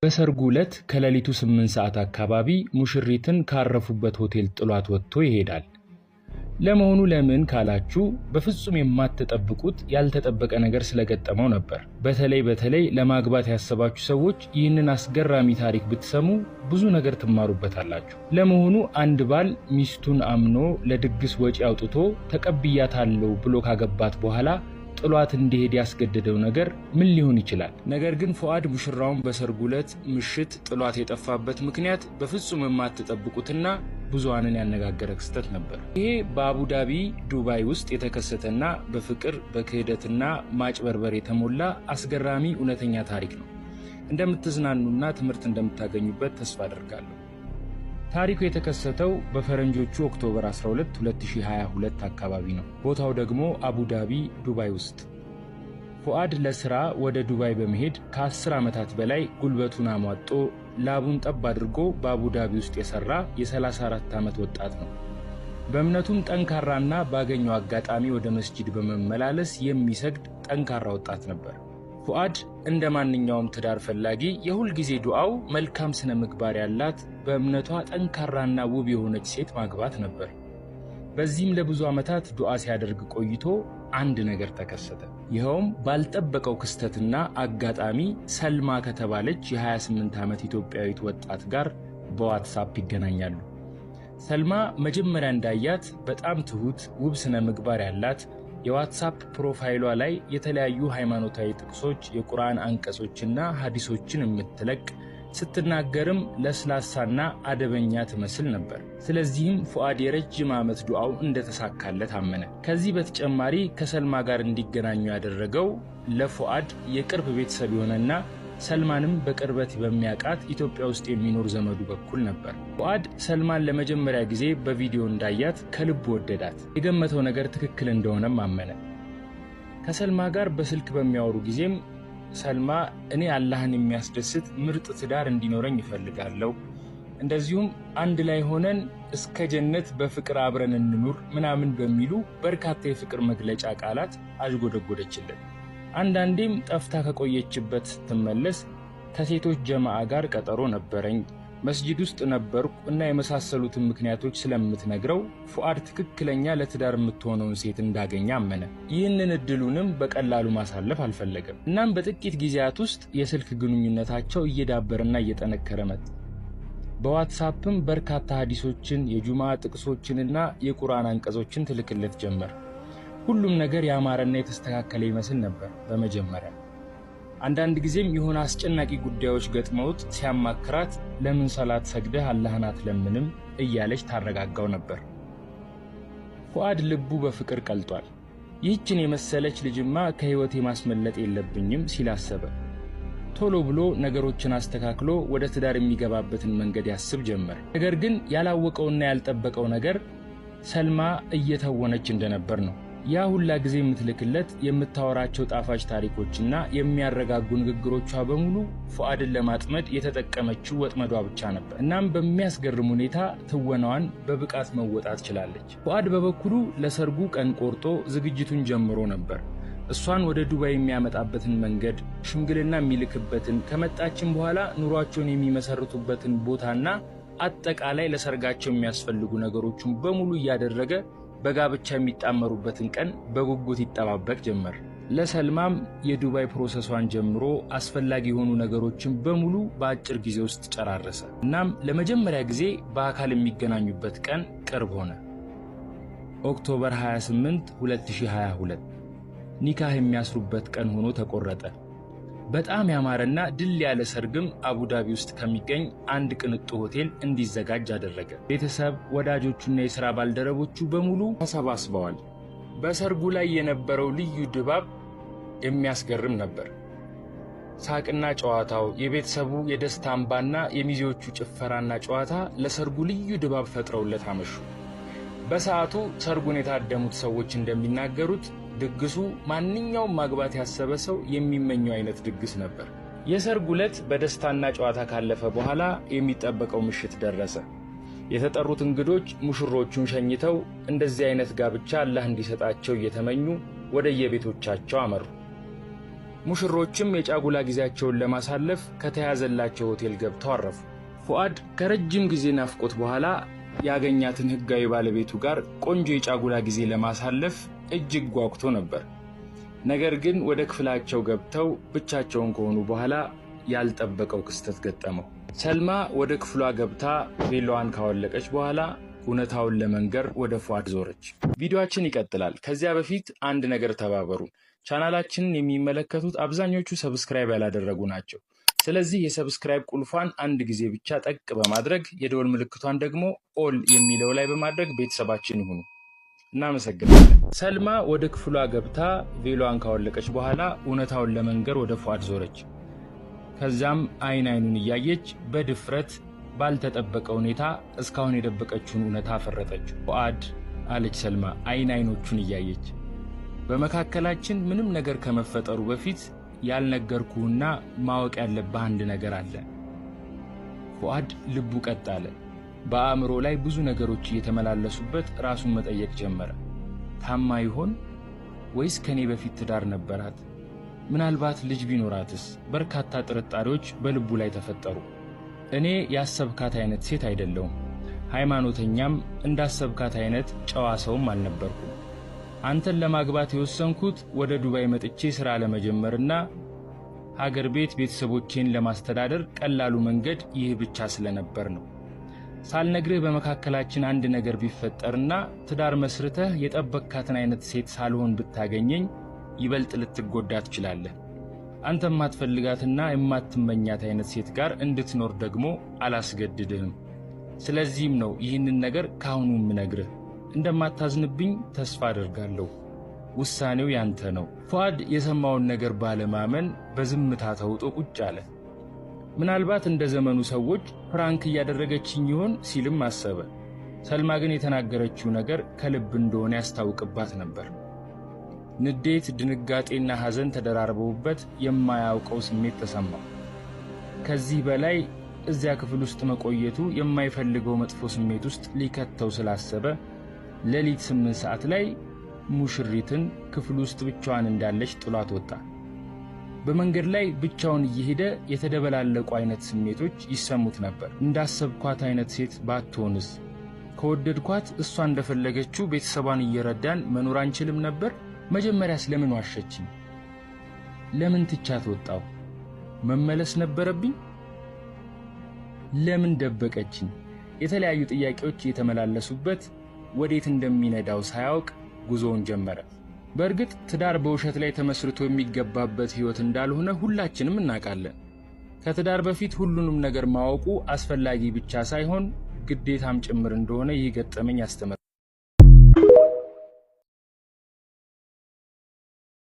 በሰርጉ ዕለት ከሌሊቱ 8 ሰዓት አካባቢ ሙሽሪትን ካረፉበት ሆቴል ጥሏት ወጥቶ ይሄዳል። ለመሆኑ ለምን ካላችሁ በፍጹም የማትጠብቁት ያልተጠበቀ ነገር ስለገጠመው ነበር። በተለይ ለማግባት ያሰባችሁ ሰዎች ይህንን አስገራሚ ታሪክ ብትሰሙ ብዙ ነገር ትማሩበታላችሁ። ለመሆኑ አንድ ባል ሚስቱን አምኖ ለድግስ ወጪ አውጥቶ ተቀብያታለሁ ብሎ ካገባት በኋላ ጥሏት እንዲሄድ ያስገደደው ነገር ምን ሊሆን ይችላል? ነገር ግን ፉአድ ሙሽራውን በሰርጉ ዕለት ምሽት ጥሏት የጠፋበት ምክንያት በፍጹም የማትጠብቁትና ብዙሃንን ያነጋገረ ክስተት ነበር። ይሄ በአቡዳቢ ዱባይ ውስጥ የተከሰተና በፍቅር በክህደትና ማጭበርበር የተሞላ አስገራሚ እውነተኛ ታሪክ ነው። እንደምትዝናኑና ትምህርት እንደምታገኙበት ተስፋ አደርጋለሁ። ታሪኩ የተከሰተው በፈረንጆቹ ኦክቶበር 12 2022 አካባቢ ነው። ቦታው ደግሞ አቡዳቢ ዱባይ ውስጥ። ፉአድ ለስራ ወደ ዱባይ በመሄድ ከ10 ዓመታት በላይ ጉልበቱን አሟጦ ላቡን ጠብ አድርጎ በአቡዳቢ ውስጥ የሰራ የ34 ዓመት ወጣት ነው። በእምነቱም ጠንካራና ባገኘው አጋጣሚ ወደ መስጂድ በመመላለስ የሚሰግድ ጠንካራ ወጣት ነበር። ፉአድ እንደ ማንኛውም ትዳር ፈላጊ የሁል ጊዜ ዱዓው መልካም ስነ ምግባር ያላት በእምነቷ ጠንካራና ውብ የሆነች ሴት ማግባት ነበር። በዚህም ለብዙ ዓመታት ዱዓ ሲያደርግ ቆይቶ አንድ ነገር ተከሰተ። ይኸውም ባልጠበቀው ክስተትና አጋጣሚ ሰልማ ከተባለች የ28 ዓመት ኢትዮጵያዊት ወጣት ጋር በዋትስአፕ ይገናኛሉ። ሰልማ መጀመሪያ እንዳያት በጣም ትሁት፣ ውብ ስነ ምግባር ያላት፣ የዋትስአፕ ፕሮፋይሏ ላይ የተለያዩ ሃይማኖታዊ ጥቅሶች፣ የቁርአን አንቀጾችና ሐዲሶችን የምትለቅ ስትናገርም ለስላሳና አደበኛ ትመስል ነበር። ስለዚህም ፉአድ የረጅም ዓመት ዱዓው እንደተሳካለት አመነ። ከዚህ በተጨማሪ ከሰልማ ጋር እንዲገናኙ ያደረገው ለፉአድ የቅርብ ቤተሰብ የሆነና ሰልማንም በቅርበት በሚያውቃት ኢትዮጵያ ውስጥ የሚኖር ዘመዱ በኩል ነበር። ፉአድ ሰልማን ለመጀመሪያ ጊዜ በቪዲዮ እንዳያት ከልቡ ወደዳት። የገመተው ነገር ትክክል እንደሆነም አመነ። ከሰልማ ጋር በስልክ በሚያወሩ ጊዜም ሰልማ እኔ አላህን የሚያስደስት ምርጥ ትዳር እንዲኖረኝ እፈልጋለሁ፣ እንደዚሁም አንድ ላይ ሆነን እስከ ጀነት በፍቅር አብረን እንኑር ምናምን በሚሉ በርካታ የፍቅር መግለጫ ቃላት አዥጎደጎደችለት። አንዳንዴም ጠፍታ ከቆየችበት ስትመለስ ከሴቶች ጀማዓ ጋር ቀጠሮ ነበረኝ፣ መስጂድ ውስጥ ነበርኩ እና የመሳሰሉትን ምክንያቶች ስለምትነግረው ፉአድ ትክክለኛ ለትዳር የምትሆነውን ሴት እንዳገኘ አመነ። ይህንን እድሉንም በቀላሉ ማሳለፍ አልፈለገም። እናም በጥቂት ጊዜያት ውስጥ የስልክ ግንኙነታቸው እየዳበረና እየጠነከረ መጣ። በዋትስአፕም በርካታ ሐዲሶችን፣ የጁማ ጥቅሶችንና የቁርአን አንቀጾችን ትልክለት ጀመር። ሁሉም ነገር ያማረና የተስተካከለ ይመስል ነበር በመጀመሪያ። አንዳንድ ጊዜም የሆነ አስጨናቂ ጉዳዮች ገጥመውት ሲያማክራት ለምን ሰላት ሰግደህ አላህን አትለምንም እያለች ታረጋጋው ነበር። ፉአድ ልቡ በፍቅር ቀልጧል። ይህችን የመሰለች ልጅማ ከህይወቴ ማስመለጥ የለብኝም ሲል አሰበ። ቶሎ ብሎ ነገሮችን አስተካክሎ ወደ ትዳር የሚገባበትን መንገድ ያስብ ጀመር። ነገር ግን ያላወቀውና ያልጠበቀው ነገር ሰልማ እየተወነች እንደነበር ነው። ያ ሁላ ጊዜ የምትልክለት የምታወራቸው ጣፋጭ ታሪኮችና የሚያረጋጉ ንግግሮቿ በሙሉ ፉአድን ለማጥመድ የተጠቀመችው ወጥመዷ ብቻ ነበር። እናም በሚያስገርም ሁኔታ ትወናዋን በብቃት መወጣት ችላለች። ፉአድ በበኩሉ ለሰርጉ ቀን ቆርጦ ዝግጅቱን ጀምሮ ነበር። እሷን ወደ ዱባይ የሚያመጣበትን መንገድ፣ ሽምግልና የሚልክበትን፣ ከመጣችን በኋላ ኑሯቸውን የሚመሰርቱበትን ቦታና አጠቃላይ ለሰርጋቸው የሚያስፈልጉ ነገሮችን በሙሉ እያደረገ በጋብቻ የሚጣመሩበትን ቀን በጉጉት ይጠባበቅ ጀመር። ለሰልማም የዱባይ ፕሮሰሷን ጀምሮ አስፈላጊ የሆኑ ነገሮችን በሙሉ በአጭር ጊዜ ውስጥ ጨራረሰ። እናም ለመጀመሪያ ጊዜ በአካል የሚገናኙበት ቀን ቅርብ ሆነ። ኦክቶበር 28 2022 ኒካህ የሚያስሩበት ቀን ሆኖ ተቆረጠ። በጣም ያማረና ድል ያለ ሰርግም አቡዳቢ ውስጥ ከሚገኝ አንድ ቅንጡ ሆቴል እንዲዘጋጅ አደረገ። ቤተሰብ፣ ወዳጆቹና የሥራ ባልደረቦቹ በሙሉ ተሰባስበዋል። በሰርጉ ላይ የነበረው ልዩ ድባብ የሚያስገርም ነበር። ሳቅና ጨዋታው፣ የቤተሰቡ የደስታ አምባና የሚዜዎቹ ጭፈራና ጨዋታ ለሰርጉ ልዩ ድባብ ፈጥረውለት አመሹ። በሰዓቱ ሰርጉን የታደሙት ሰዎች እንደሚናገሩት ድግሱ ማንኛውም ማግባት ያሰበ ሰው የሚመኘው አይነት ድግስ ነበር። የሰርጉ ዕለት በደስታና ጨዋታ ካለፈ በኋላ የሚጠበቀው ምሽት ደረሰ። የተጠሩት እንግዶች ሙሽሮቹን ሸኝተው እንደዚህ አይነት ጋብቻ አላህ እንዲሰጣቸው እየተመኙ ወደ የቤቶቻቸው አመሩ። ሙሽሮችም የጫጉላ ጊዜያቸውን ለማሳለፍ ከተያዘላቸው ሆቴል ገብተው አረፉ። ፉአድ ከረጅም ጊዜ ናፍቆት በኋላ ያገኛትን ህጋዊ ባለቤቱ ጋር ቆንጆ የጫጉላ ጊዜ ለማሳለፍ እጅግ ጓጉቶ ነበር። ነገር ግን ወደ ክፍላቸው ገብተው ብቻቸውን ከሆኑ በኋላ ያልጠበቀው ክስተት ገጠመው። ሰልማ ወደ ክፍሏ ገብታ ቬሎዋን ካወለቀች በኋላ እውነታውን ለመንገር ወደ ፉአድ ዞረች። ቪዲዮአችን ይቀጥላል። ከዚያ በፊት አንድ ነገር ተባበሩን። ቻናላችንን የሚመለከቱት አብዛኞቹ ሰብስክራይብ ያላደረጉ ናቸው። ስለዚህ የሰብስክራይብ ቁልፏን አንድ ጊዜ ብቻ ጠቅ በማድረግ የደወል ምልክቷን ደግሞ ኦል የሚለው ላይ በማድረግ ቤተሰባችን ይሁኑ። እናመሰግናለን። ሰልማ ወደ ክፍሏ ገብታ ቬሎዋን ካወለቀች በኋላ እውነታውን ለመንገር ወደ ፉአድ ዞረች። ከዛም አይን አይኑን እያየች በድፍረት ባልተጠበቀ ሁኔታ እስካሁን የደበቀችውን እውነታ አፈረጠች። ፉአድ አለች ሰልማ አይን አይኖቹን እያየች፣ በመካከላችን ምንም ነገር ከመፈጠሩ በፊት ያልነገርኩህና ማወቅ ያለብህ አንድ ነገር አለ። ፉአድ ልቡ ቀጥ አለ። በአእምሮ ላይ ብዙ ነገሮች እየተመላለሱበት ራሱን መጠየቅ ጀመረ። ታማ ይሆን ወይስ ከኔ በፊት ትዳር ነበራት? ምናልባት ልጅ ቢኖራትስ? በርካታ ጥርጣሬዎች በልቡ ላይ ተፈጠሩ። እኔ ያሰብካት አይነት ሴት አይደለሁም። ሃይማኖተኛም እንዳሰብካት አይነት ጨዋ ሰውም አልነበርኩም። አንተን ለማግባት የወሰንኩት ወደ ዱባይ መጥቼ ሥራ ለመጀመርና ሀገር ቤት ቤተሰቦቼን ለማስተዳደር ቀላሉ መንገድ ይህ ብቻ ስለነበር ነው። ሳልነግርህ በመካከላችን አንድ ነገር ቢፈጠርና ትዳር መስርተህ የጠበቅካትን አይነት ሴት ሳልሆን ብታገኘኝ ይበልጥ ልትጎዳ ትችላለህ። አንተ የማትፈልጋትና የማትመኛት አይነት ሴት ጋር እንድትኖር ደግሞ አላስገድድህም። ስለዚህም ነው ይህንን ነገር ካሁኑ የምነግርህ። እንደማታዝንብኝ ተስፋ አደርጋለሁ። ውሳኔው ያንተ ነው። ፉአድ የሰማውን ነገር ባለማመን በዝምታ ተውጦ ቁጭ አለ። ምናልባት እንደ ዘመኑ ሰዎች ፍራንክ እያደረገችኝ ይሆን ሲልም አሰበ። ሰልማ ግን የተናገረችው ነገር ከልብ እንደሆነ ያስታውቅባት ነበር። ንዴት፣ ድንጋጤና ሐዘን ተደራርበውበት የማያውቀው ስሜት ተሰማው። ከዚህ በላይ እዚያ ክፍል ውስጥ መቆየቱ የማይፈልገው መጥፎ ስሜት ውስጥ ሊከተው ስላሰበ ሌሊት 8 ሰዓት ላይ ሙሽሪትን ክፍል ውስጥ ብቻዋን እንዳለች ጥሏት ወጣ። በመንገድ ላይ ብቻውን እየሄደ የተደበላለቁ አይነት ስሜቶች ይሰሙት ነበር። እንዳሰብኳት አይነት ሴት ባትሆንስ? ከወደድኳት እሷ እንደፈለገችው ቤተሰቧን እየረዳን መኖር አንችልም ነበር? መጀመሪያስ ለምን ዋሸችኝ? ለምን ትቻት ወጣው? መመለስ ነበረብኝ? ለምን ደበቀችኝ? የተለያዩ ጥያቄዎች የተመላለሱበት ወዴት እንደሚነዳው ሳያውቅ ጉዞውን ጀመረ። በእርግጥ ትዳር በውሸት ላይ ተመስርቶ የሚገባበት ሕይወት እንዳልሆነ ሁላችንም እናውቃለን። ከትዳር በፊት ሁሉንም ነገር ማወቁ አስፈላጊ ብቻ ሳይሆን ግዴታም ጭምር እንደሆነ ይህ ገጠመኝ ያስተምራል።